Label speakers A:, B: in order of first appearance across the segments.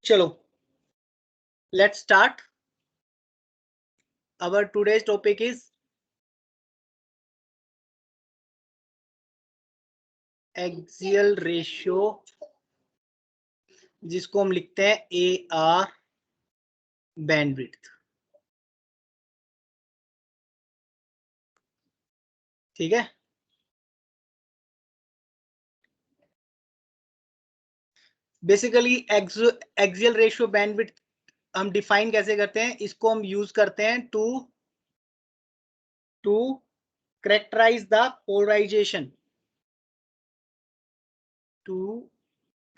A: चलो let's start. Our today's topic is axial ratio, जिसको हम लिखते हैं AR बैंडविड्थ। ठीक है, बेसिकली एक्सियल रेशियो बैंडविड्थ हम डिफाइन कैसे करते हैं, इसको हम यूज करते हैं to characterize the polarization, to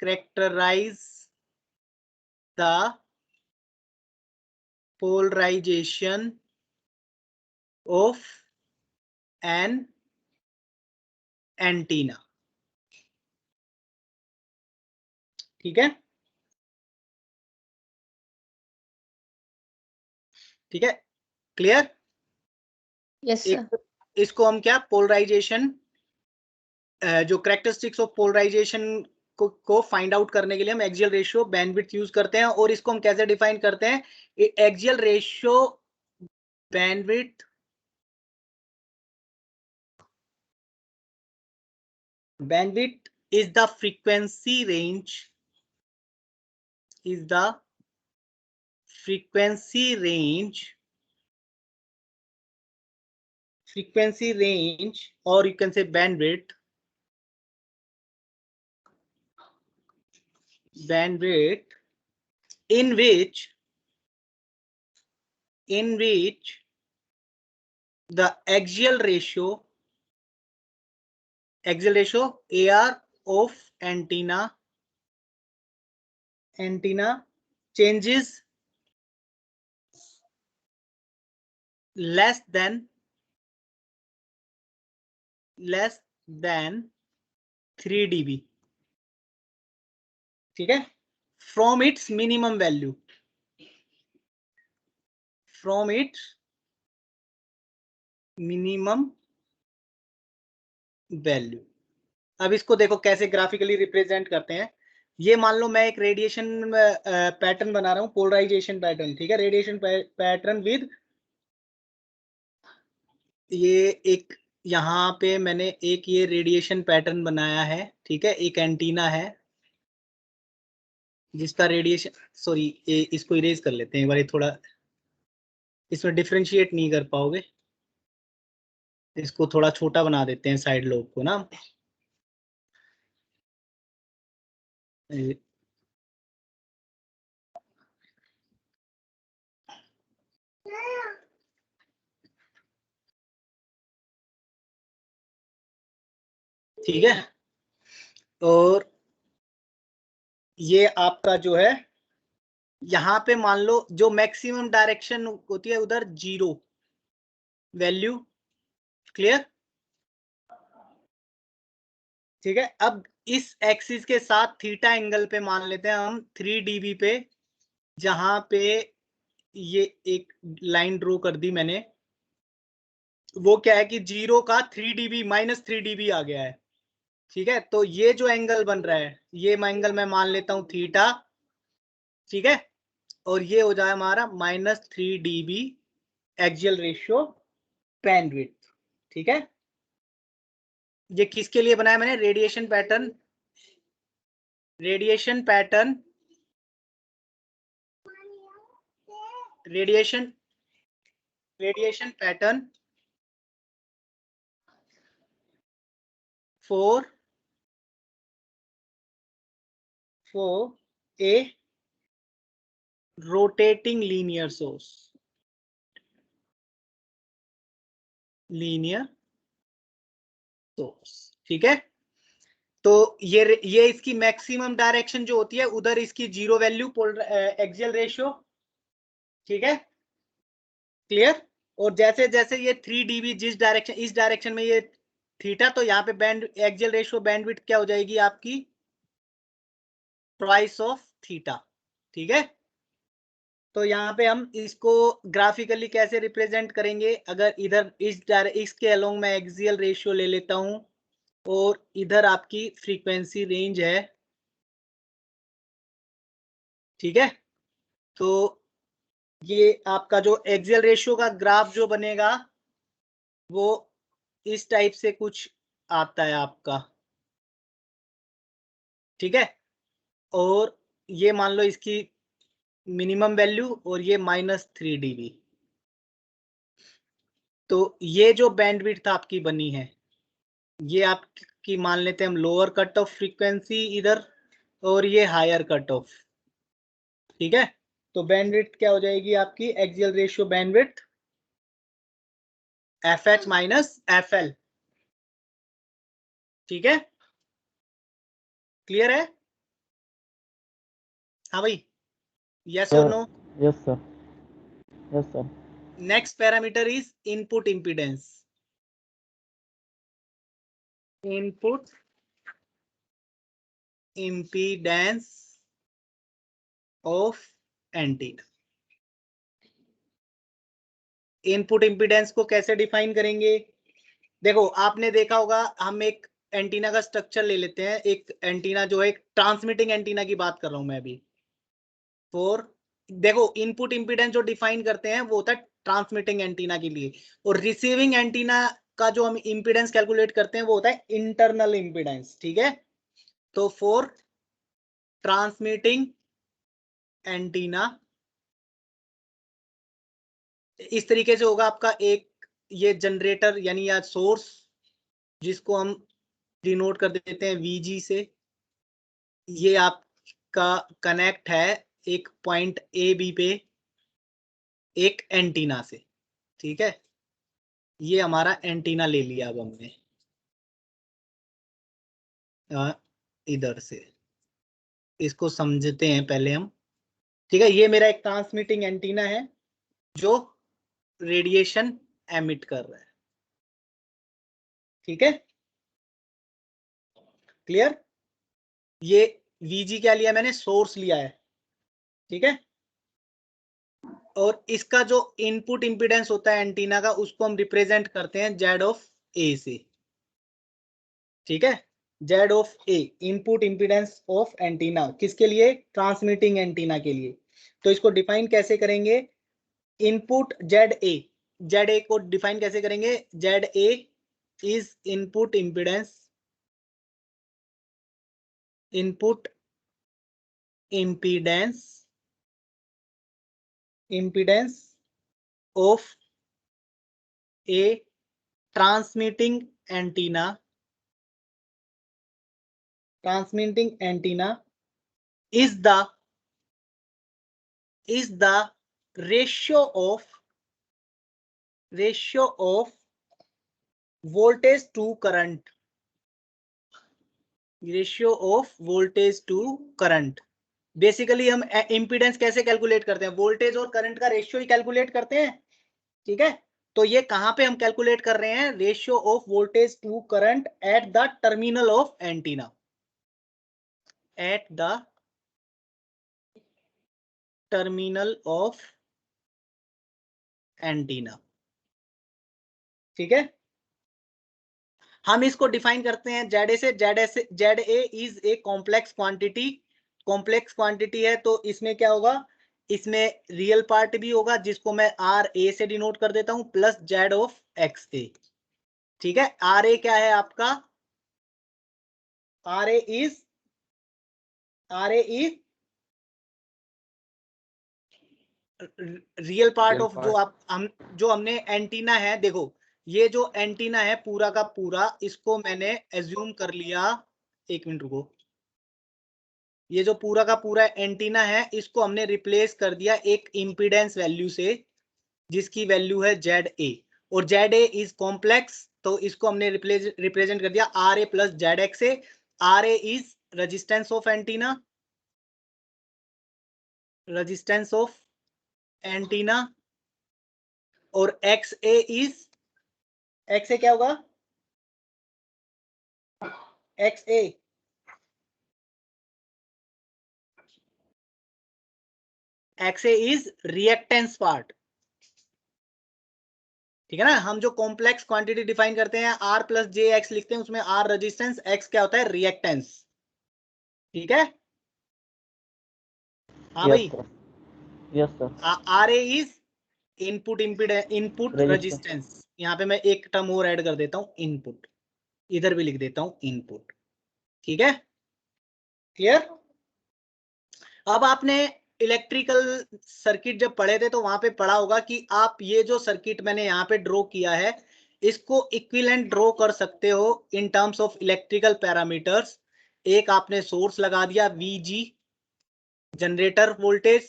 A: characterize the polarization of an antenna। ठीक है, ठीक है, क्लियर।
B: Yes sir.
A: इसको हम क्या पोलराइजेशन, जो कैरेक्टरिस्टिक्स ऑफ पोलराइजेशन को फाइंड आउट करने के लिए हम एक्सियल रेशियो बैंडविड्थ यूज करते हैं। और इसको हम कैसे डिफाइन करते हैं, axial ratio bandwidth is the frequency range, or you can say bandwidth in which the axial ratio AR of antenna changes less than 3 dB। ठीक है, from its minimum value, अब इसको देखो कैसे ग्राफिकली रिप्रेजेंट करते हैं। ये मान लो मैं एक रेडिएशन पैटर्न बना रहा हूं, पोलराइजेशन पैटर्न। ठीक है, रेडिएशन पैटर्न विद ये एक, यहाँ पे मैंने एक ये रेडिएशन पैटर्न बनाया है। ठीक है, एक एंटीना है जिसका रेडिएशन, सॉरी इसको इरेज कर लेते हैं एक बार, थोड़ा इसमें डिफरेंशिएट नहीं कर पाओगे, इसको थोड़ा छोटा बना देते हैं साइड लोब को ना। ठीक है, और ये आपका जो है, यहाँ पे मान लो जो मैक्सिमम डायरेक्शन होती है उधर 0 वैल्यू। क्लियर। ठीक है, अब इस एक्सिस के साथ थीटा एंगल पे मान लेते हैं हम 3 dB पे, जहां पे ये एक लाइन ड्रॉ कर दी मैंने। वो क्या है कि 0 का 3 dB -3 dB आ गया है। ठीक है, तो ये जो एंगल बन रहा है, ये एंगल मैं मान लेता हूं थीटा। ठीक है, और ये हो जाए हमारा -3 dB एक्सियल रेशियो बैंडविड्थ। ठीक है, ये किसके लिए बनाया मैंने, radiation pattern for a rotating linear source, ठीक है, तो ये इसकी मैक्सिमम डायरेक्शन जो होती है उधर इसकी 0 वैल्यू एक्सियल रेशियो। ठीक है, क्लियर। और जैसे जैसे ये 3 dB जिस डायरेक्शन, इस डायरेक्शन में ये थीटा, तो यहाँ पे बैंड एक्सियल रेशियो बैंडविड्थ क्या हो जाएगी आपकी, ट्वाइस ऑफ थीटा। ठीक है, तो यहाँ पे हम इसको ग्राफिकली कैसे रिप्रेजेंट करेंगे, अगर इधर इसके अलोंग मैं एक्सियल रेशियो ले लेता हूं, और इधर आपकी फ्रीक्वेंसी रेंज है ठीक है, तो ये आपका जो एक्सियल रेशियो का ग्राफ जो बनेगा वो इस टाइप से कुछ आता है आपका। ठीक है, और ये मान लो इसकी मिनिमम वैल्यू और ये -3 dB। तो ये जो बैंडविड्थ आपकी बनी है ये आपकी मान लेते हैं हम लोअर कट ऑफ फ्रीक्वेंसी इधर, और ये हायर कट ऑफ। ठीक है, तो बैंडविड्थ क्या हो जाएगी आपकी, axial ratio bandwidth FH minus FL। ठीक है, क्लियर है? हाँ भाई, यस और no?
C: Yes sir, yes sir.
A: Next parameter is input impedance. Input impedance of antenna. Input impedance को कैसे डिफाइन करेंगे? देखो, आपने देखा होगा, हम एक एंटीना का स्ट्रक्चर ले लेते हैं। एक एंटीना जो है, एक ट्रांसमिटिंग एंटीना की बात कर रहा हूं मैं अभी। देखो, इनपुट इम्पीडेंस जो डिफाइन करते हैं वो होता है ट्रांसमिटिंग एंटीना के लिए, और रिसीविंग एंटीना का जो हम इम्पीडेंस कैलकुलेट करते हैं वो होता है इंटरनल इम्पीडेंस। ठीक है, तो फॉर ट्रांसमिटिंग एंटीना इस तरीके से होगा आपका। एक ये जनरेटर यानी या सोर्स, जिसको हम डिनोट कर देते हैं VG से, ये आपका कनेक्ट है एक पॉइंट AB पे एक एंटीना से। ठीक है, ये हमारा एंटीना ले लिया अब हमने इधर से। इसको समझते हैं पहले हम। ठीक है, ये मेरा एक ट्रांसमिटिंग एंटीना है जो रेडिएशन एमिट कर रहा है। ठीक है, क्लियर? ये VG क्या लिया मैंने, सोर्स लिया है। ठीक है, और इसका जो इनपुट इंपीडेंस होता है एंटीना का, उसको हम रिप्रेजेंट करते हैं Z ऑफ A से। ठीक है, Z of A input impedance of antenna, किसके लिए? ट्रांसमिटिंग एंटीना के लिए। तो इसको डिफाइन कैसे करेंगे? इनपुट ZA को डिफाइन कैसे करेंगे? ZA is input impedance impedance of a transmitting antenna is the ratio of voltage to current, basically हम इंपीडेंस कैसे कैलकुलेट करते हैं? वोल्टेज और करंट का रेशियो ही कैलकुलेट करते हैं। ठीक है, तो ये कहां पे हम कैलकुलेट कर रहे हैं? Ratio of voltage to current at the terminal of antenna, at the terminal of antenna. ठीक है, हम इसको डिफाइन करते हैं ZA से। ZA is a complex quantity है, तो इसमें क्या होगा? इसमें रियल पार्ट भी होगा, जिसको मैं RA से डिनोट कर देता हूं, प्लस Z ऑफ XA। ठीक है, RA क्या है आपका? RA is real part of जो हमने एंटीना है। देखो, ये जो एंटीना है पूरा का पूरा, इसको मैंने एज्यूम कर लिया। एक मिनट रुको। ये जो पूरा का पूरा एंटीना है, इसको हमने रिप्लेस कर दिया एक इंपीडेंस वैल्यू से, जिसकी वैल्यू है ZA, और ZA इज कॉम्प्लेक्स, तो इसको हमने रिप्रेजेंट कर दिया RA plus ZXA। RA is resistance of antenna, और XA क्या होगा? XA is reactance part. ठीक है ना, हम जो कॉम्प्लेक्स क्वांटिटी डिफाइन करते हैं R प्लस JX लिखते हैं, उसमें R रेजिस्टेंस, X क्या होता है? रिएक्टेंस। ठीक है, हाँ भाई,
C: yes sir.
A: R A is input impedance, input resistance. यहाँ पे मैं एक टर्म और ऐड कर देता हूँ, इनपुट, इधर भी लिख देता हूँ इनपुट। ठीक है, क्लियर। अब आपने इलेक्ट्रिकल सर्किट जब पढ़े थे तो वहां पे पढ़ा होगा कि आप ये जो सर्किट मैंने यहाँ पे ड्रॉ किया है इसको इक्विवेलेंट ड्रॉ कर सकते हो in terms of electrical parameters. एक आपने सोर्स लगा दिया VG, जनरेटर वोल्टेज,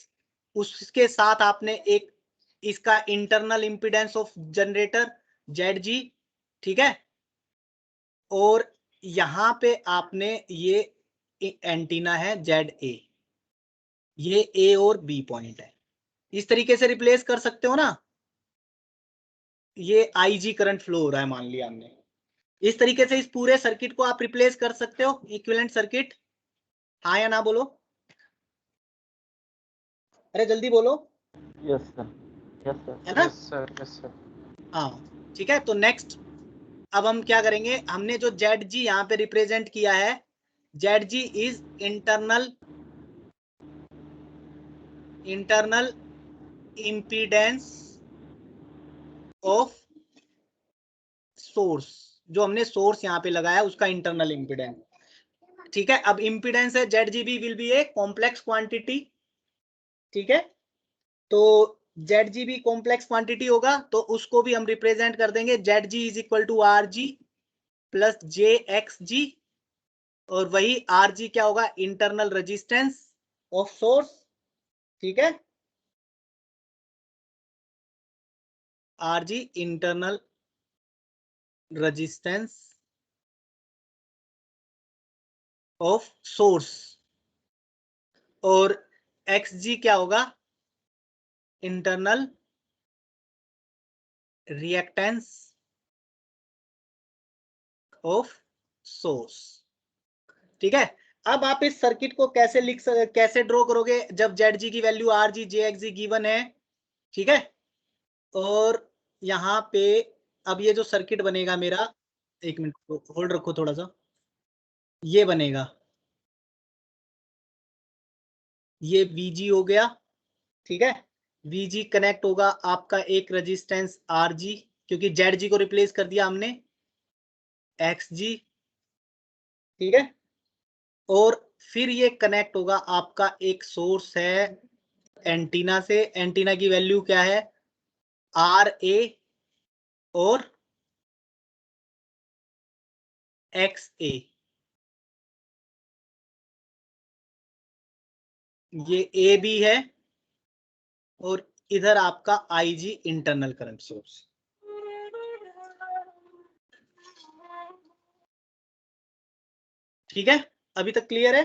A: उसके साथ आपने एक इसका internal impedance of generator ZG, ठीक है। और यहां पे आपने ये एंटीना है ZA, ये A और B पॉइंट है। इस तरीके से रिप्लेस कर सकते हो ना। ये IG करंट फ्लो हो रहा है मान लिया हमने, इस तरीके से इस पूरे सर्किट को आप रिप्लेस कर सकते हो इक्विवेलेंट सर्किट। हाँ या ना बोलो, अरे जल्दी बोलो।
C: Yes sir. Yes sir.
A: है ना।
D: Yes sir, yes sir.
A: हाँ ठीक है, तो नेक्स्ट अब हम क्या करेंगे, हमने जो ZG यहाँ पे रिप्रेजेंट किया है, ZG is internal impedance of source. जो हमने सोर्स यहाँ पे लगाया उसका इंटरनल इंपीडेंस। ठीक है, अब इंपीडेंस है ZGB will be a complex quantity. ठीक है, तो ZGB कॉम्प्लेक्स क्वांटिटी होगा तो उसको भी हम रिप्रेजेंट कर देंगे ZG is equal to RG plus JXG, और वही RG क्या होगा, इंटरनल रेजिस्टेंस ऑफ सोर्स। ठीक है, RG internal resistance of source, और XG क्या होगा, इंटरनल रिएक्टेंस ऑफ सोर्स। ठीक है, अब आप इस सर्किट को कैसे कैसे ड्रॉ करोगे जब ZG की वैल्यू RG JXG गिवन है। ठीक है, और यहाँ पे अब ये जो सर्किट बनेगा मेरा, एक मिनट होल्ड रखो थोड़ा सा, ये बनेगा, ये VG हो गया। ठीक है, VG कनेक्ट होगा आपका एक रेजिस्टेंस RG, क्योंकि ZG को रिप्लेस कर दिया हमने, XG। ठीक है, और फिर ये कनेक्ट होगा आपका एक सोर्स है एंटीना से, एंटीना की वैल्यू क्या है, RA और XA। ये AB है, और इधर आपका IG इंटरनल करंट सोर्स। ठीक है, अभी तक क्लियर है,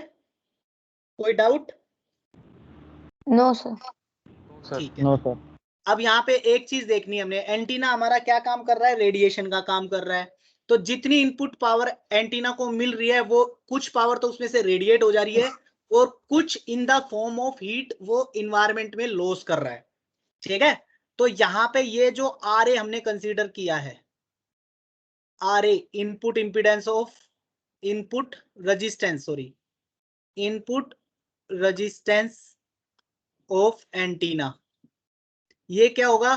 A: कोई डाउट?
B: No sir.
D: सर,
A: ठीक है,
C: नो सर।
A: अब यहाँ पे एक चीज देखनी है हमने, एंटीना हमारा क्या काम कर रहा है, रेडिएशन का काम कर रहा है। तो जितनी इनपुट पावर एंटीना को मिल रही है वो कुछ पावर तो उसमें से रेडिएट हो जा रही है, और कुछ in the form of heat वो इन्वायरमेंट में लॉस कर रहा है। ठीक है, तो यहाँ पे ये जो RA हमने कंसीडर किया है, RA input impedance of, input resistance, sorry, input resistance of antenna, ये क्या होगा,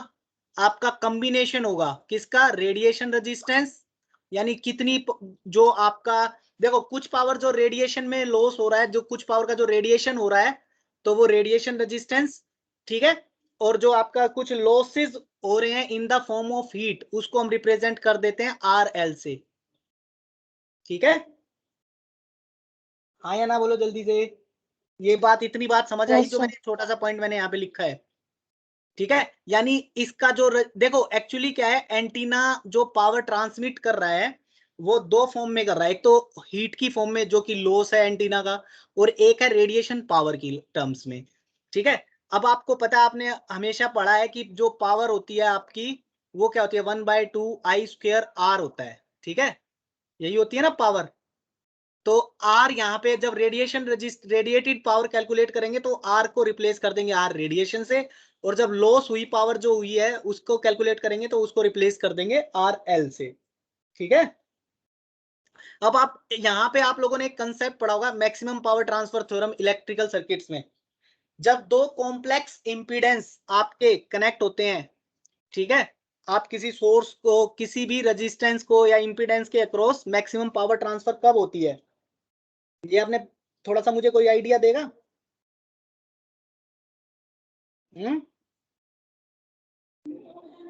A: आपका कॉम्बिनेशन होगा किसका, रेडिएशन रेजिस्टेंस, यानी कितनी जो आपका, देखो कुछ पावर जो रेडिएशन में लॉस हो रहा है, जो कुछ पावर का जो रेडिएशन हो रहा है तो वो रेडिएशन रेजिस्टेंस। ठीक है, और जो आपका कुछ लॉसेस हो रहे हैं in the form of heat, उसको हम रिप्रेजेंट कर देते हैं RL से। ठीक है, हाँ या ना बोलो जल्दी से। ये बात, इतनी बात समझ आई
B: यस
A: जो
B: सर।
A: मैंने छोटा सा पॉइंट मैंने यहाँ पे लिखा है। ठीक है, यानी इसका जो देखो एक्चुअली क्या है, एंटीना जो पावर ट्रांसमिट कर रहा है वो दो फॉर्म में कर रहा है, एक तो हीट की फॉर्म में जो कि लॉस है एंटीना का, और एक है रेडिएशन पावर की टर्म्स में। ठीक है, अब आपको पता है, आपने हमेशा पढ़ा है कि जो पावर होती है आपकी वो क्या होती है, 1/2I² होता है। ठीक है, यही होती है ना पावर। तो R यहाँ पे जब रेडिएटेड पावर कैलकुलेट करेंगे तो R को रिप्लेस कर देंगे R रेडिएशन से, और जब लॉस हुई पावर जो हुई है उसको कैलकुलेट करेंगे तो उसको रिप्लेस कर देंगे RL से। ठीक है, अब आप यहाँ पे आप लोगों ने एक कंसेप्ट पढ़ा होगा, maximum power transfer theorem electrical circuits में। जब दो कॉम्प्लेक्स इंपीडेंस आपके कनेक्ट होते हैं, ठीक है, आप किसी सोर्स को, किसी भी रेजिस्टेंस को या इंपीडेंस के अक्रॉस मैक्सिमम पावर ट्रांसफर कब होती है? ये आपने थोड़ा सा मुझे कोई आइडिया देगा?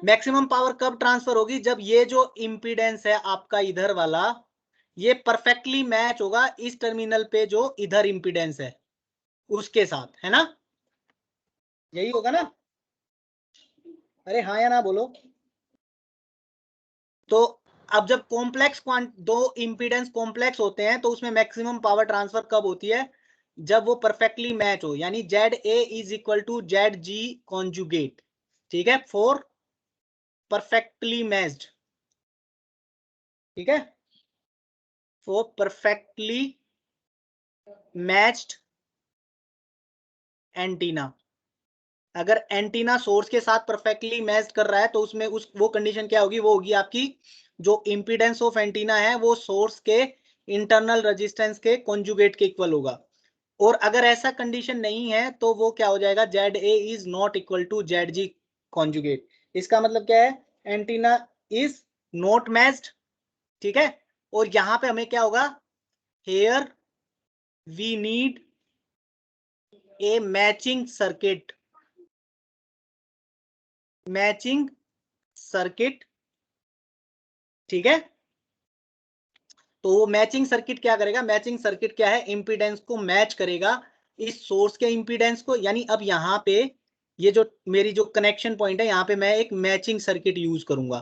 A: मैक्सिमम पावर कब ट्रांसफर होगी? जब ये जो इंपीडेंस है आपका इधर वाला, ये परफेक्टली मैच होगा इस टर्मिनल पे जो इधर इंपीडेंस है उसके साथ, है ना? यही होगा ना? अरे हाँ या ना बोलो। तो अब जब कॉम्प्लेक्स दो इंपीडेंस कॉम्प्लेक्स होते हैं तो उसमें मैक्सिमम पावर ट्रांसफर कब होती है? जब वो परफेक्टली मैच हो, यानी ZA is equal to ZG conjugate, ठीक है, फॉर परफेक्टली मैच्ड, ठीक है, फॉर परफेक्टली मैच्ड एंटीना। अगर एंटीना सोर्स के साथ परफेक्टली मैच्ड कर रहा है तो उसमें वो कंडीशन क्या होगी? वो होगी आपकी जो इंपीडेंस ऑफ एंटीना है वो सोर्स के इंटरनल रेजिस्टेंस के कॉन्जुगेट के इक्वल होगा। और अगर ऐसा कंडीशन नहीं है तो वो क्या हो जाएगा? ZA is not equal to ZG conjugate. इसका मतलब क्या है? एंटीना इज नॉट मैच्ड, ठीक है। और यहां पे हमें क्या होगा? Here we need a matching circuit, matching circuit, ठीक है। तो वो मैचिंग सर्किट क्या करेगा? मैचिंग सर्किट क्या है? इंपीडेंस को मैच करेगा इस सोर्स के इंपीडेंस को। यानी अब यहाँ पे ये जो मेरी जो कनेक्शन पॉइंट है, यहाँ पे मैं एक मैचिंग सर्किट यूज करूंगा,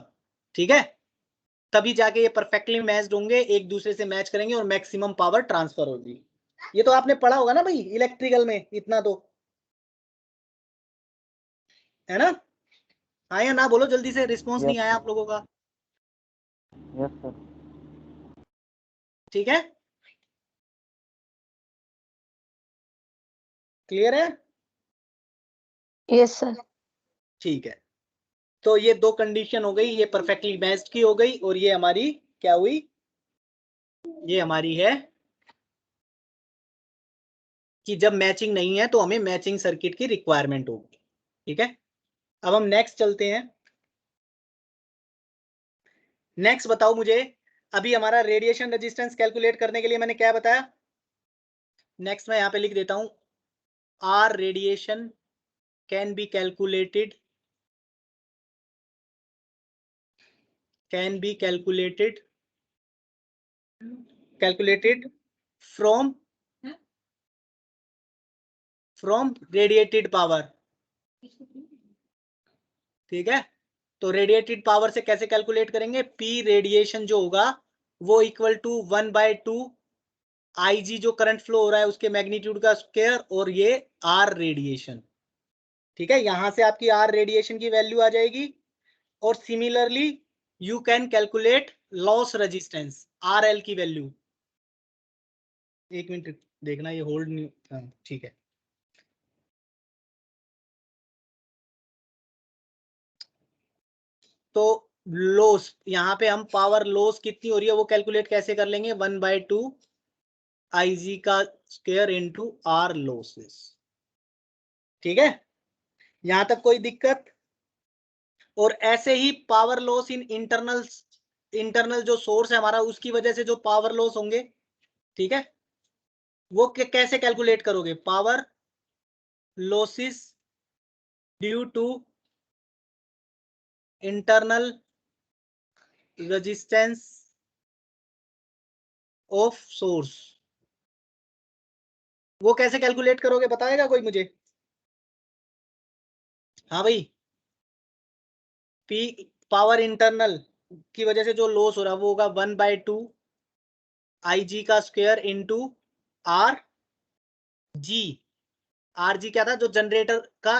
A: ठीक है। तभी जाके ये परफेक्टली मैच्ड होंगे, एक दूसरे से मैच करेंगे और मैक्सिमम पावर ट्रांसफर होगी। ये तो आपने पढ़ा होगा ना भाई इलेक्ट्रिकल में, इतना तो है ना? हाँ या ना बोलो जल्दी से, रिस्पॉन्स नहीं आया आप लोगों का।
C: Yes sir.
A: ठीक है, क्लियर है?
B: Yes sir.
A: ठीक है, तो ये दो कंडीशन हो गई, ये परफेक्टली मैच्ड की हो गई, और ये हमारी क्या हुई? ये हमारी है कि जब मैचिंग नहीं है तो हमें मैचिंग सर्किट की रिक्वायरमेंट होगी, ठीक है। अब हम नेक्स्ट चलते हैं। नेक्स्ट बताओ मुझे, अभी हमारा रेडिएशन रेजिस्टेंस कैलकुलेट करने के लिए मैंने क्या बताया? नेक्स्ट मैं यहां पे लिख देता हूं, R radiation can be calculated, can be calculated from radiated power, ठीक है। तो रेडिएटेड पावर से कैसे कैलकुलेट करेंगे? पी रेडिएशन जो होगा वो इक्वल टू 1/2 IG जो करंट फ्लो हो रहा है उसके मैग्नीट्यूड का स्क्वायर, और ये आर रेडिएशन, ठीक है। यहां से आपकी आर रेडिएशन की वैल्यू आ जाएगी। और similarly you can calculate loss resistance RL की वैल्यू। एक मिनट देखना, ये होल्ड नहीं, ठीक है। तो लॉस, यहाँ पे हम पावर लॉस कितनी हो रही है वो कैलकुलेट कैसे कर लेंगे? 1/2 IG का स्क्वायर इंटू आर लॉसेस, ठीक है। यहां तक कोई दिक्कत? और ऐसे ही पावर लॉस इन इंटरनल जो सोर्स है हमारा उसकी वजह से जो पावर लॉस होंगे, ठीक है, वो कैसे कैलकुलेट करोगे? Power losses due to internal resistance of source, वो कैसे कैलकुलेट करोगे? बताएगा कोई मुझे? हाँ भाई, पी पावर इंटरनल की वजह से जो लॉस हो रहा है वो होगा 1/2 IG का square into R G. R G क्या था? जो जनरेटर का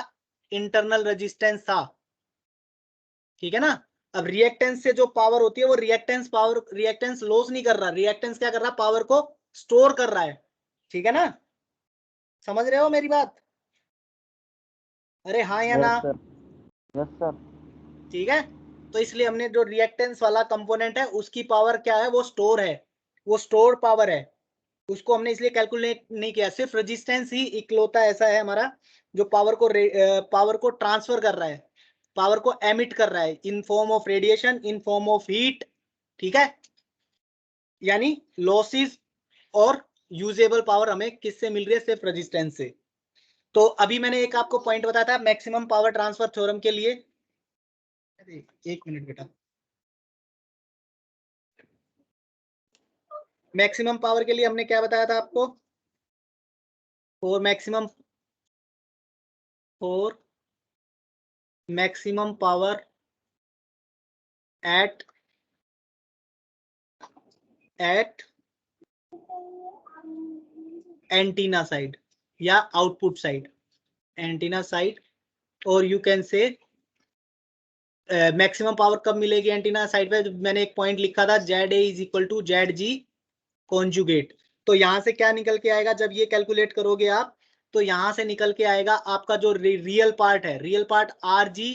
A: इंटरनल रेजिस्टेंस था, ठीक है ना। अब रिएक्टेंस से जो पावर होती है वो रिएक्टेंस लॉस नहीं कर रहा, रिएक्टेंस क्या कर रहा है? पावर को स्टोर कर रहा है, ठीक है ना। समझ रहे हो मेरी बात? अरे हाँ या ना?
C: Yes sir. Yes sir.
A: ठीक है, तो इसलिए हमने जो रिएक्टेंस वाला कंपोनेंट है उसकी पावर क्या है? वो स्टोर है, वो स्टोर पावर है, उसको हमने इसलिए कैलकुलेट नहीं किया, सिर्फ रेजिस्टेंस ही इकलौता ऐसा है हमारा जो पावर को ट्रांसफर कर रहा है, पावर को एमिट कर रहा है in form of radiation, in form of heat, ठीक है। यानी लॉसेस और यूजेबल पावर हमें किससे मिल रही है, सिर्फ रेजिस्टेंस से। तो अभी मैंने एक आपको पॉइंट बताया था मैक्सिमम पावर ट्रांसफर थ्योरम के लिए, एक मिनट बेटा, मैक्सिमम पावर के लिए हमने क्या बताया था आपको, for maximum power at antenna side या आउटपुट साइड, एंटीना साइड, और you can say maximum power कब मिलेगी एंटीना साइड पे, मैंने एक पॉइंट लिखा था ZA is equal to ZG conjugate. तो यहां से क्या निकल के आएगा, जब ये कैलकुलेट करोगे आप, तो यहां से निकल के आएगा आपका जो रियल पार्ट है, real part RG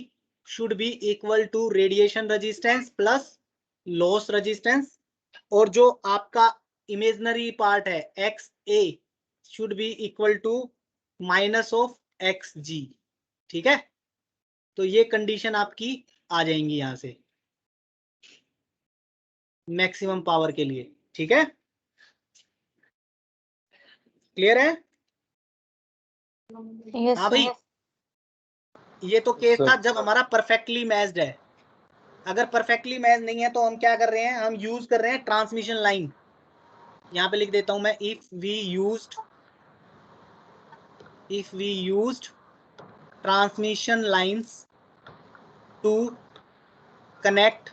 A: should be equal to radiation resistance plus loss resistance, और जो आपका इमेजनरी पार्ट है XA should be equal to minus of XG, ठीक है। तो ये कंडीशन आपकी आ जाएंगी यहां से मैक्सिमम पावर के लिए, ठीक है। क्लियर है?
B: यस
A: हाँ
B: सर।
A: भाई, ये तो केस
D: सर।
A: था जब हमारा परफेक्टली मैच्ड है। अगर परफेक्टली मैच नहीं है तो हम क्या कर रहे हैं, हम यूज कर रहे हैं ट्रांसमिशन लाइन। यहां पे लिख देता हूं मैं, if we used transmission lines to connect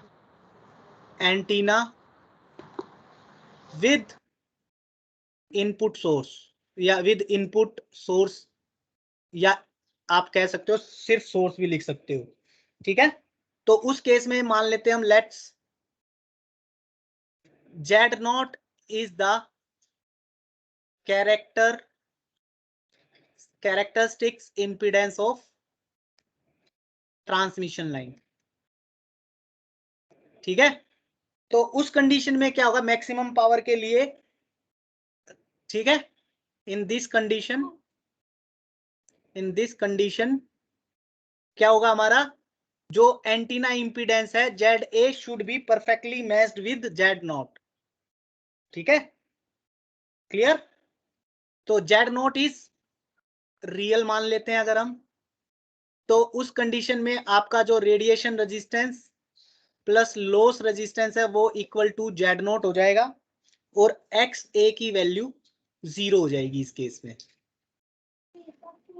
A: antenna with input source, या विद इनपुट सोर्स, या आप कह सकते हो सिर्फ सोर्स भी लिख सकते हो, ठीक है। तो उस केस में मान लेते हैं हम, let's Z0 is the characteristics impedance of transmission line, ठीक है। तो उस कंडीशन में क्या होगा मैक्सिमम पावर के लिए, ठीक है। इन दिस कंडीशन क्या होगा हमारा, जो एंटीना इंपीडेंस है ZA should be perfectly matched with Z0, ठीक है। क्लियर? तो Z0 इज रियल मान लेते हैं अगर हम, तो उस कंडीशन में आपका जो radiation resistance plus loss resistance है वो इक्वल टू Z0 हो जाएगा, और XA की वैल्यू 0 हो जाएगी इस केस में।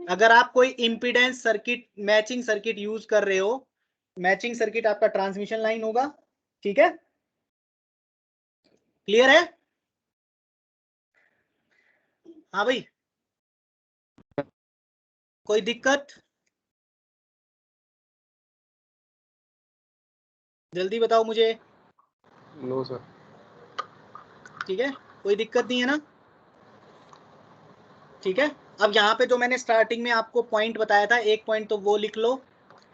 A: अगर आप कोई impedance circuit, matching circuit use कर रहे हो, मैचिंग सर्किट आपका ट्रांसमिशन लाइन होगा, ठीक है। क्लियर है? हाँ भाई, कोई दिक्कत? जल्दी बताओ मुझे।
D: No sir.
A: ठीक है, कोई दिक्कत नहीं है ना? ठीक है। अब यहाँ पे जो मैंने स्टार्टिंग में आपको पॉइंट बताया था, एक पॉइंट तो वो लिख लो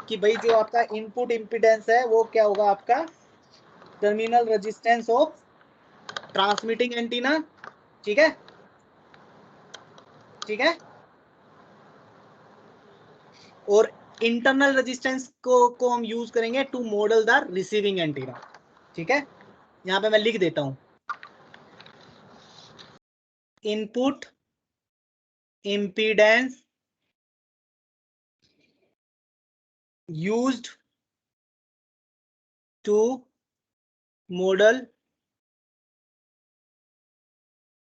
A: कि भाई जो आपका इनपुट इंपीडेंस है वो क्या होगा, आपका terminal resistance of transmitting antenna, ठीक है। ठीक है, और इंटरनल रेजिस्टेंस को हम यूज करेंगे to model the receiving antenna, ठीक है। यहां पे मैं लिख देता हूं, input impedance used to model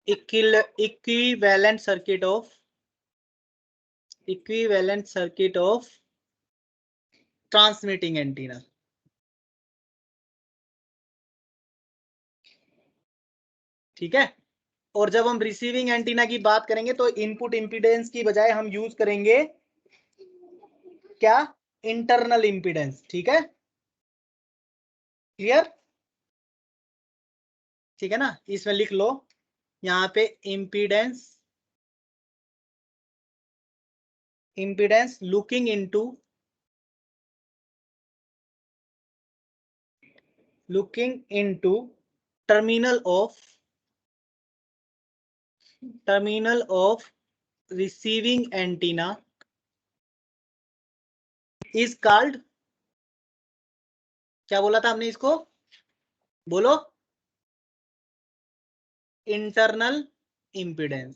A: equivalent circuit of transmitting antenna, ठीक है। और जब हम रिसीविंग एंटीना की बात करेंगे तो इनपुट इंपीडेंस की बजाय हम यूज करेंगे क्या, इंटरनल इंपीडेंस, ठीक है। क्लियर? ठीक है ना, इसमें लिख लो यहाँ पे impedance looking into terminal of terminal of receiving antenna is called, क्या बोला था हमने इसको, बोलो, इंटरनल इंपीडेंस।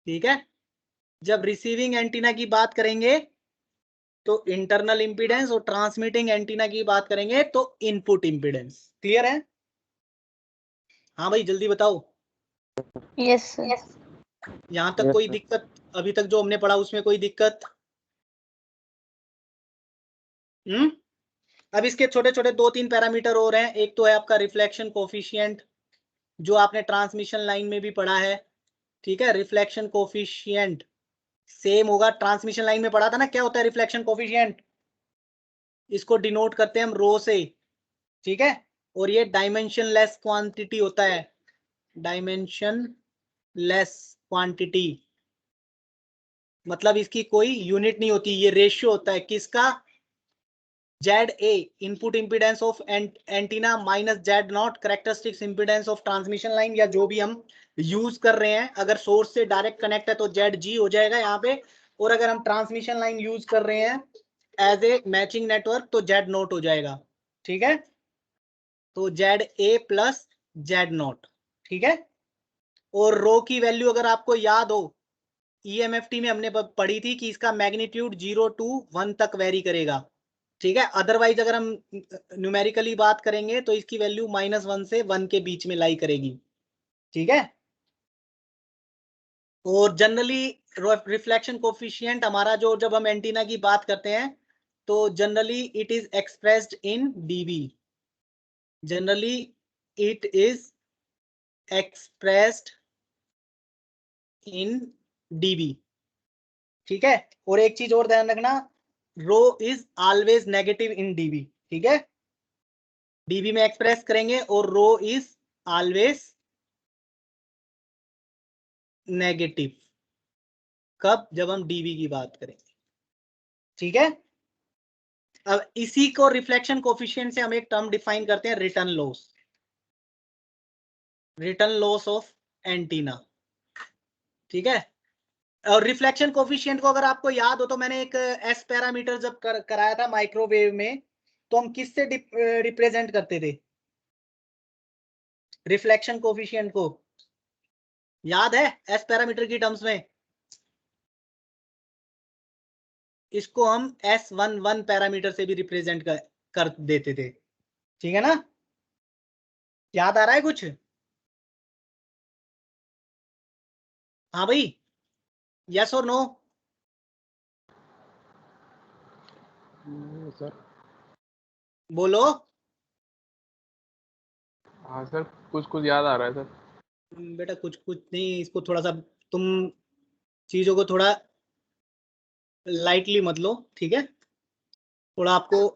A: ठीक है, जब रिसीविंग एंटीना की बात करेंगे तो इंटरनल इंपीडेंस, और ट्रांसमिटिंग एंटीना की बात करेंगे तो इनपुट इंपीडेंस। क्लियर है? हाँ भाई जल्दी बताओ।
B: Yes sir.
A: यहां तक
C: Yes,
A: कोई
C: sir.
A: दिक्कत, अभी तक जो हमने पढ़ा उसमें कोई दिक्कत? अब इसके छोटे छोटे 2-3 पैरामीटर और हैं। एक तो है आपका रिफ्लेक्शन कोफिशिएंट, जो आपने ट्रांसमिशन लाइन में भी पढ़ा है। ठीक है, रिफ्लेक्शन कोफिशिएंट सेम होगा, ट्रांसमिशन लाइन में पढ़ा था ना। क्या होता है रिफ्लेक्शन कोफिशिएंट? इसको डिनोट करते हैं हम रो से। ठीक है, और ये डायमेंशन लेस क्वांटिटी होता है, डायमेंशन लेस क्वांटिटी, मतलब इसकी कोई यूनिट नहीं होती, ये रेशियो होता है किसका, Z A input impedance of antenna minus Z not characteristics impedance of transmission line, या जो भी हम यूज कर रहे हैं। अगर सोर्स से डायरेक्ट कनेक्ट है तो जेड जी हो जाएगा यहाँ पे, और अगर हम ट्रांसमिशन लाइन यूज कर रहे हैं एज ए मैचिंग नेटवर्क तो जेड नोट हो जाएगा। ठीक है, तो Z A plus Z note. ठीक है, और रो की वैल्यू अगर आपको याद हो, ईएमएफटी में हमने पढ़ी थी कि इसका मैग्नीट्यूड 0 to 1 तक वेरी करेगा। ठीक है, अदरवाइज अगर हम न्यूमेरिकली बात करेंगे तो इसकी वैल्यू -1 से 1 के बीच में लाई करेगी। ठीक है, और जनरली रिफ्लेक्शन कोफिशिएंट हमारा जो, जब हम एंटीना की बात करते हैं तो generally it is expressed in dB, generally it is expressed in dB. ठीक है, और एक चीज और ध्यान रखना, rho is always negative in dB. ठीक है, डीबी में एक्सप्रेस करेंगे और रो इज ऑलवेज नेगेटिव। कब? जब हम डीबी की बात करेंगे। ठीक है, अब इसी को रिफ्लेक्शन कोफिशिएंट से हम एक टर्म डिफाइन करते हैं, return loss, return loss of antenna. ठीक है, और रिफ्लेक्शन कोफिशिएंट को अगर आपको याद हो तो मैंने एक एस पैरामीटर जब कराया था माइक्रोवेव में, तो हम किससे रिप्रेजेंट करते थे रिफ्लेक्शन कोफिशिएंट को? याद है? एस पैरामीटर की टर्म्स में इसको हम S11 पैरामीटर से भी रिप्रेजेंट कर देते थे। ठीक है ना, याद आ रहा है कुछ? हाँ भाई, यस और नो?
D: सर।
A: बोलो।
D: हाँ सर, कुछ कुछ याद आ रहा है सर।
A: बेटा कुछ कुछ नहीं, इसको थोड़ा सा तुम चीजों को थोड़ा लाइटली मत लो। ठीक है, थोड़ा आपको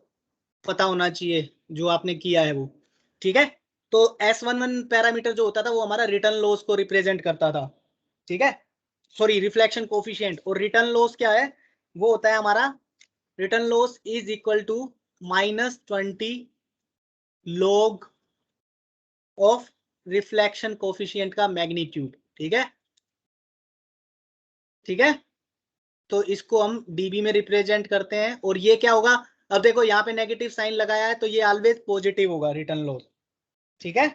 A: पता होना चाहिए जो आपने किया है वो। ठीक है, तो S11 पैरामीटर जो होता था वो हमारा रिटर्न लॉस को रिप्रेजेंट करता था। ठीक है, सॉरी रिफ्लेक्शन कोफिशिएंट। और रिटर्न लॉस क्या है? वो होता है हमारा, return loss is equal to -20 log of reflection coefficient का मैग्नीट्यूड। ठीक है, ठीक है, तो इसको हम डीबी में रिप्रेजेंट करते हैं। और ये क्या होगा, अब देखो यहाँ पे नेगेटिव साइन लगाया है तो ये ऑलवेज पॉजिटिव होगा रिटर्न लॉस। ठीक है,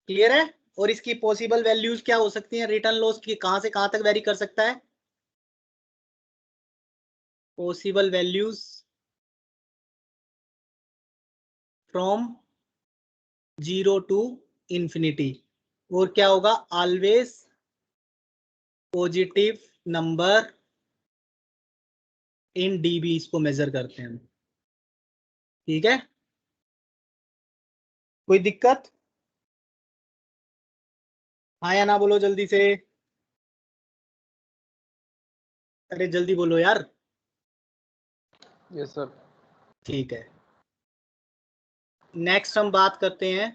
A: क्लियर है? और इसकी पॉसिबल वैल्यूज क्या हो सकती हैं रिटर्न लॉस की, कहां से कहां तक वेरी कर सकता है? Possible values from 0 to infinity, और क्या होगा, always positive number in dB, इसको मेजर करते हैं हम। ठीक है, कोई दिक्कत? हाँ या ना बोलो जल्दी से, अरे जल्दी बोलो यार।
D: Yes sir.
A: ठीक है, नेक्स्ट हम बात करते हैं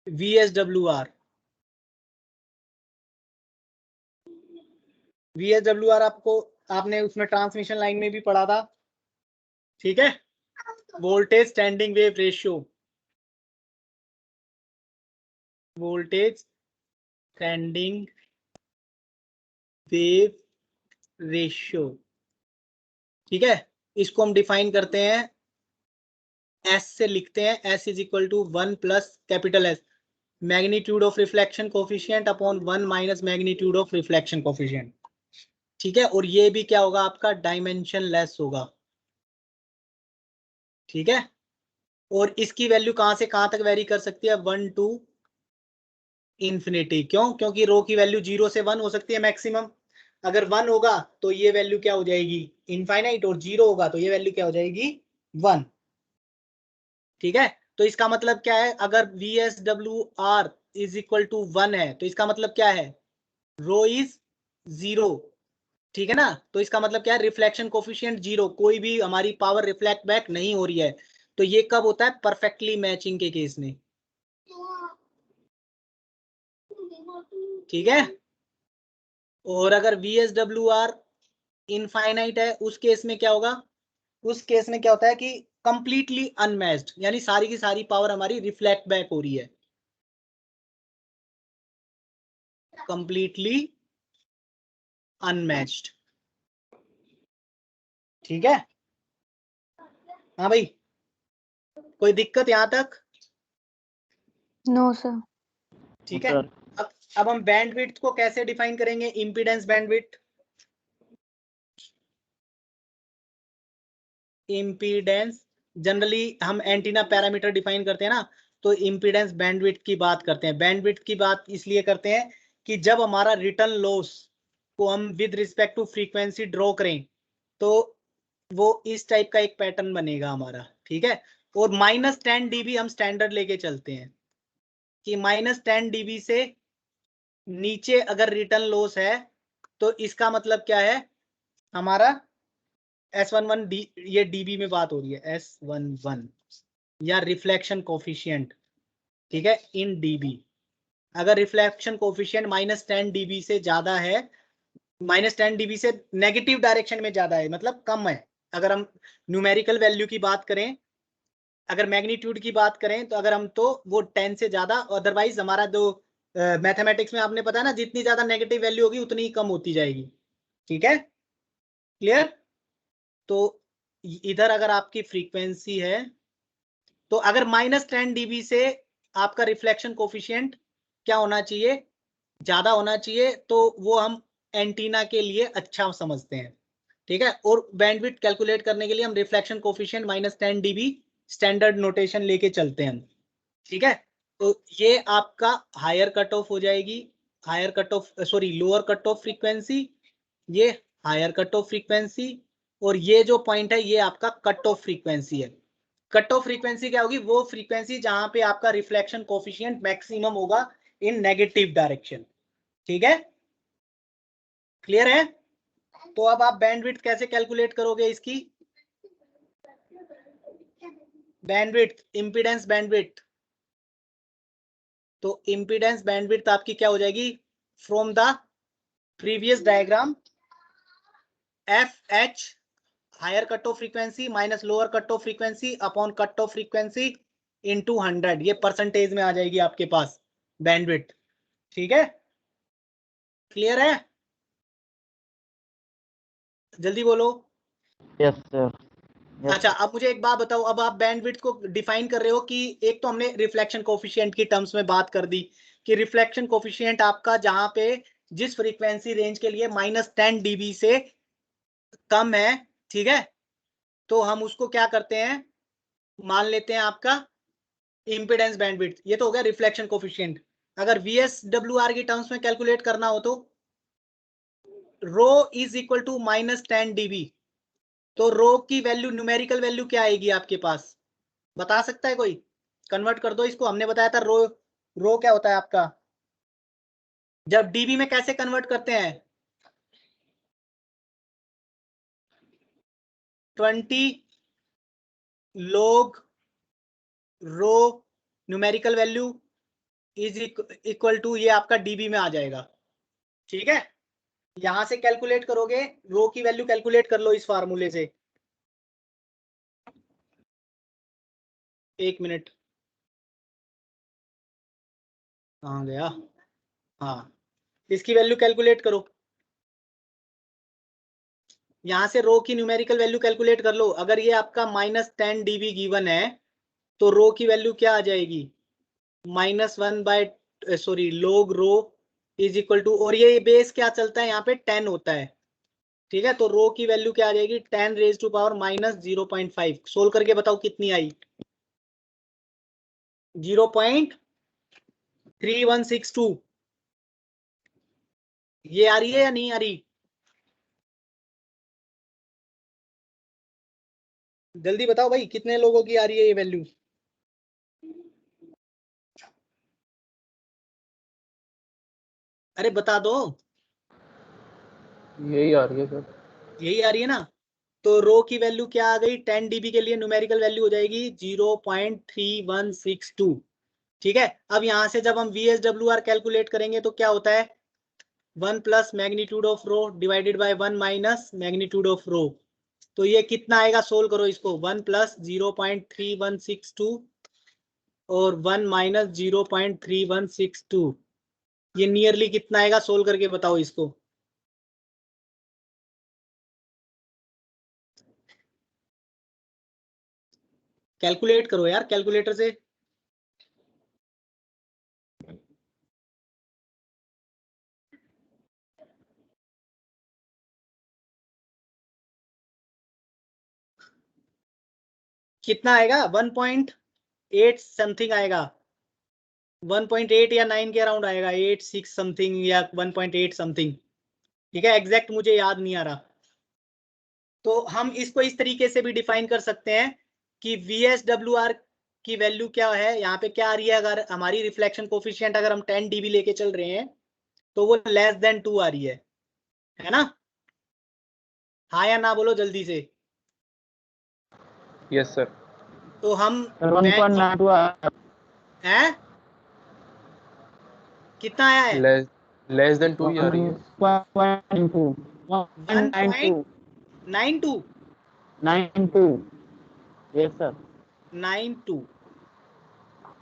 A: VSWR। VSWR आपको, आपने उसमें ट्रांसमिशन लाइन में भी पढ़ा था। ठीक है, voltage standing wave ratio. Voltage standing wave ratio. ठीक है, इसको हम डिफाइन करते हैं, एस से लिखते हैं, S is equal to 1 plus capital S magnitude of reflection coefficient upon 1 minus magnitude of reflection coefficient. ठीक है, और ये भी क्या होगा आपका, डायमेंशन लेस होगा। ठीक है, और इसकी वैल्यू कहां से कहां तक वेरी कर सकती है, 1 टू इंफिनिटी। क्यों? क्योंकि रो की वैल्यू 0 से 1 हो सकती है मैक्सिमम। अगर 1 होगा तो ये वैल्यू क्या हो जाएगी, इनफाइनाइट, और 0 होगा तो ये वैल्यू क्या हो जाएगी, 1। ठीक है, तो इसका मतलब क्या है, अगर VSWR इज इक्वल टू 1 है तो इसका मतलब क्या है, रो इज 0। ठीक है ना, तो इसका मतलब क्या है, रिफ्लेक्शन कोफिशिएंट 0, कोई भी हमारी पावर रिफ्लेक्ट बैक नहीं हो रही है। तो ये कब होता है, परफेक्टली मैचिंग के केस में। ठीक है, और अगर VSWR इनफाइनाइट है उस केस में क्या होगा, उस केस में क्या होता है कि कंप्लीटली अनमैच्ड, यानी सारी की सारी पावर हमारी रिफ्लेक्ट बैक हो रही है, कंप्लीटली अनमैच्ड। ठीक है, हाँ भाई, कोई दिक्कत यहां तक?
B: No sir.
A: ठीक है,
C: सर
A: अब हम बैंडविड्थ को कैसे डिफाइन करेंगे, इंपीडेंस बैंडविड्थ। इंपीडेंस जनरली हम एंटीना पैरामीटर डिफाइन करते हैं ना, तो इंपीडेंस बैंडविड्थ की बात करते हैं। बैंडविड्थ की बात इसलिए करते हैं कि जब हमारा रिटर्न लॉस को हम with respect to frequency draw करें तो वो इस टाइप का एक पैटर्न बनेगा हमारा। ठीक है, और -10 dB हम स्टैंडर्ड लेके चलते हैं कि -10 dB से नीचे अगर रिटर्न लॉस है तो इसका मतलब क्या है, हमारा S11 डी, ये डीबी में बात हो रही है, S11 या रिफ्लेक्शन कोफिशिएंट। ठीक है, इन डीबी, अगर रिफ्लेक्शन कोफिशिएंट -10 dB से ज्यादा है, -10 dB से नेगेटिव डायरेक्शन में ज्यादा है, मतलब कम है। अगर हम न्यूमेरिकल वैल्यू की बात करें, अगर मैग्नीट्यूड की बात करें तो अगर हम, तो वो 10 से ज्यादा, अदरवाइज हमारा जो मैथमेटिक्स में आपने पता है ना, जितनी ज्यादा नेगेटिव वैल्यू होगी उतनी ही कम होती जाएगी। ठीक है, क्लियर? तो इधर अगर आपकी फ्रीक्वेंसी है तो अगर -10 dB से आपका रिफ्लेक्शन कोफिशिएंट क्या होना चाहिए, ज्यादा होना चाहिए, तो वो हम एंटीना के लिए अच्छा समझते हैं। ठीक है, और बैंडविड्थ कैलकुलेट करने के लिए हम reflection coefficient -10 dB standard notation लेके चलते हैं। ठीक है, तो ये आपका हायर कट ऑफ हो जाएगी, higher cut off, sorry lower cut off frequency, ये हायर कट ऑफ फ्रीक्वेंसी, और ये जो पॉइंट है ये आपका कट ऑफ फ्रीक्वेंसी है। कट ऑफ फ्रीक्वेंसी क्या होगी, वो फ्रीक्वेंसी जहां पे आपका रिफ्लेक्शन कोफिशिएंट मैक्सिमम होगा इन नेगेटिव डायरेक्शन। ठीक है, क्लियर है? तो अब आप बैंडविड्थ कैसे कैलकुलेट करोगे इसकी, बैंडविड्थ, इंपीडेंस बैंडविड्थ। तो इंपीडेंस बैंडविड्थ आपकी क्या हो जाएगी, from the previous diagram, F H higher cut off frequency minus lower cut off frequency upon cut off frequency into 100, ये परसेंटेज में आ जाएगी आपके पास बैंडविड्थ। ठीक है, क्लियर है? जल्दी बोलो।
C: Yes sir.
A: अच्छा, अब मुझे एक बात बताओ, अब आप बैंडविड्थ को डिफाइन कर रहे हो कि एक तो हमने रिफ्लेक्शन कोफिशिएंट की टर्म्स में बात कर दी कि रिफ्लेक्शन कोफिशिएंट आपका जहां पे जिस फ्रीक्वेंसी रेंज के लिए -10 dB से कम है, ठीक है, तो हम उसको क्या करते हैं, मान लेते हैं आपका इंपीडेंस बैंडविड्थ। ये तो हो गया रिफ्लेक्शन कोफिशिएंट। अगर VSWR की टर्म्स में कैलकुलेट करना हो तो रो इज इक्वल टू -10 dB, तो रो की वैल्यू, न्यूमेरिकल वैल्यू क्या आएगी आपके पास, बता सकता है कोई? कन्वर्ट कर दो इसको, हमने बताया था रो, रो क्या होता है आपका, जब डीबी में कैसे कन्वर्ट करते हैं, 20 log rho numerical value is equal to, ये आपका डीबी में आ जाएगा। ठीक है, यहां से कैलकुलेट करोगे, रो की वैल्यू कैलकुलेट कर लो इस फार्मूले से। 1 मिनट, कहाँ गया, हाँ इसकी वैल्यू कैलकुलेट करो। यहां से रो की न्यूमेरिकल वैल्यू कैलकुलेट कर लो। अगर ये आपका -10 dB गिवन है तो रो की वैल्यू क्या आ जाएगी, -1 sorry log rho is equal to, और ये बेस क्या चलता है यहाँ पे 10 होता है, ठीक है। तो रो की वैल्यू क्या आ जाएगी 10 रेज टू पावर -0.5। सोल्व करके बताओ कितनी आई, 0.3162। ये आ रही है या नहीं आ रही, जल्दी बताओ भाई कितने लोगों की आ रही है ये वैल्यू। अरे बता दो,
D: यही आ रही है सर।
A: यही आ रही है ना। तो रो की वैल्यू क्या आ गई, 10 dB के लिए न्यूमेरिकल वैल्यू हो जाएगी 0.3162, ठीक है। अब यहां से जब हम VSWR कैलकुलेट करेंगे तो क्या होता है, 1 plus magnitude of rho divided by 1 minus magnitude of rho. तो ये कितना आएगा, सोल्व करो इसको, 1 प्लस 0.3162 और 1 माइनस 0.3162, ये नियरली कितना आएगा, सोल्व करके बताओ इसको। कैलकुलेट करो यार कैलकुलेटर से। कितना आएगा, 1.8 समथिंग आएगा, 1.8 या 9 के अराउंड आएगा, 86 समथिंग या 1.8 समथिंग, ठीक है। एग्जैक्ट मुझे याद नहीं आ रहा। तो हम इसको इस तरीके से भी डिफाइन कर सकते हैं कि VSWR की वैल्यू क्या है, यहाँ पे क्या आ रही है, अगर हमारी रिफ्लेक्शन कोफिशिएंट अगर हम 10 dB लेके चल रहे हैं तो वो <2 आ रही है ना। हाँ या ना बोलो जल्दी से।
D: Yes sir.
A: तो हम
C: 1.92
A: हैं, कितना आया है,
D: लेस देन 2 ही आ रही है।
A: 1.92
C: 92 यस सर।
A: 92,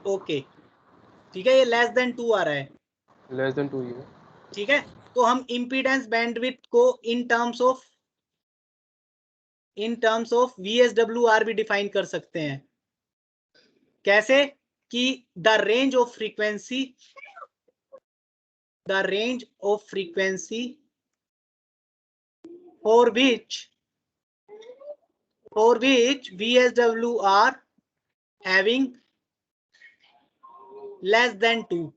A: ओके ठीक है, ये <2 आ रहा है,
D: लेस देन 2 ही है।
A: ठीक है। तो हम इम्पीडेंस बैंडविड्थ को इन टर्म्स ऑफ VSWR भी डिफाइन कर सकते हैं। कैसे, कि the range of frequency for which VSWR having <2,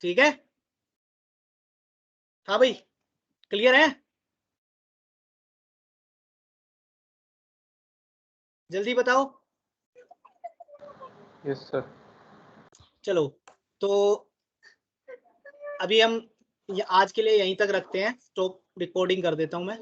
A: ठीक है। हाँ भाई क्लियर है, जल्दी बताओ।
D: Yes sir.
A: चलो तो अभी हम आज के लिए यहीं तक रखते हैं, स्टॉप रिकॉर्डिंग कर देता हूं मैं।